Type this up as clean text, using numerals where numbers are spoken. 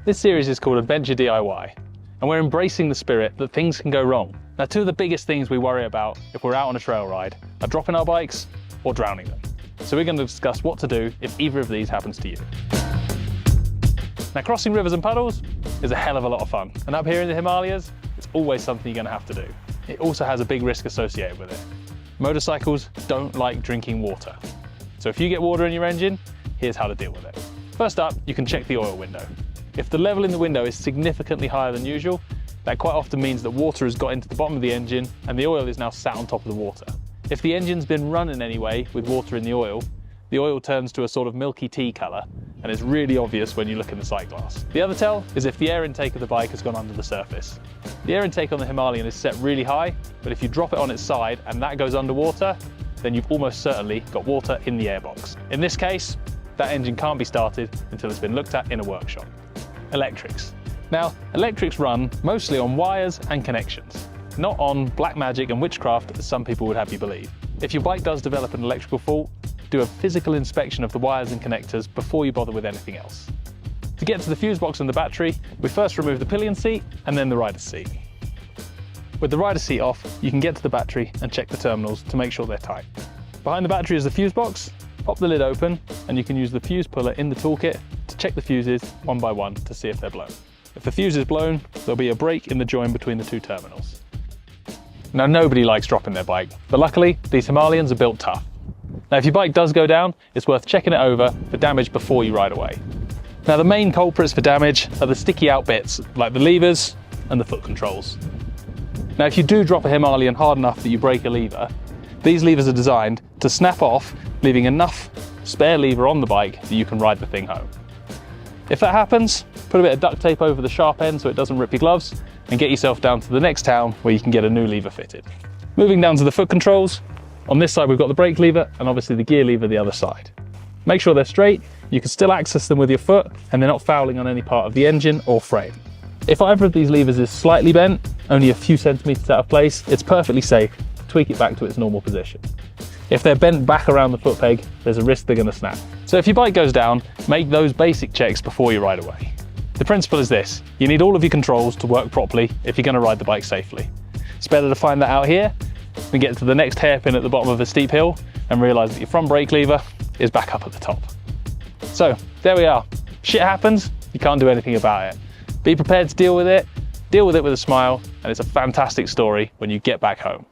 This series is called Adventure DIY, and we're embracing the spirit that things can go wrong. Now, two of the biggest things we worry about if we're out on a trail ride are dropping our bikes or drowning them. So we're going to discuss what to do if either of these happens to you. Now, crossing rivers and puddles is a hell of a lot of fun, and up here in the Himalayas, it's always something you're going to have to do. It also has a big risk associated with it. Motorcycles don't like drinking water. So if you get water in your engine, here's how to deal with it. First up, you can check the oil window. If the level in the window is significantly higher than usual, that quite often means that water has got into the bottom of the engine and the oil is now sat on top of the water. If the engine's been run in any way with water in the oil turns to a sort of milky tea colour and is really obvious when you look in the sight glass. The other tell is if the air intake of the bike has gone under the surface. The air intake on the Himalayan is set really high, but if you drop it on its side and that goes underwater, then you've almost certainly got water in the airbox. In this case, that engine can't be started until it's been looked at in a workshop. Electrics. Now, electrics run mostly on wires and connections, not on black magic and witchcraft as some people would have you believe. If your bike does develop an electrical fault, do a physical inspection of the wires and connectors before you bother with anything else. To get to the fuse box and the battery, we first remove the pillion seat and then the rider's seat. With the rider's seat off, you can get to the battery and check the terminals to make sure they're tight. Behind the battery is the fuse box. Pop the lid open and you can use the fuse puller in the toolkit to check the fuses one by one to see if they're blown. If the fuse is blown, there'll be a break in the join between the two terminals. Now, nobody likes dropping their bike, but luckily these Himalayans are built tough. Now, if your bike does go down, it's worth checking it over for damage before you ride away. Now, the main culprits for damage are the sticky out bits like the levers and the foot controls. Now, if you do drop a Himalayan hard enough that you break a lever, these levers are designed to snap off, leaving enough spare lever on the bike that you can ride the thing home. If that happens, put a bit of duct tape over the sharp end so it doesn't rip your gloves and get yourself down to the next town where you can get a new lever fitted. Moving down to the foot controls, on this side we've got the brake lever and obviously the gear lever the other side. Make sure they're straight, you can still access them with your foot and they're not fouling on any part of the engine or frame. If either of these levers is slightly bent, only a few centimetres out of place, it's perfectly safe to tweak it back to its normal position. If they're bent back around the foot peg, there's a risk they're going to snap. So if your bike goes down, make those basic checks before you ride away. The principle is this: you need all of your controls to work properly if you're going to ride the bike safely. It's better to find that out here than get to the next hairpin at the bottom of a steep hill and realise that your front brake lever is back up at the top. So there we are. Shit happens, you can't do anything about it. Be prepared to deal with it with a smile, and it's a fantastic story when you get back home.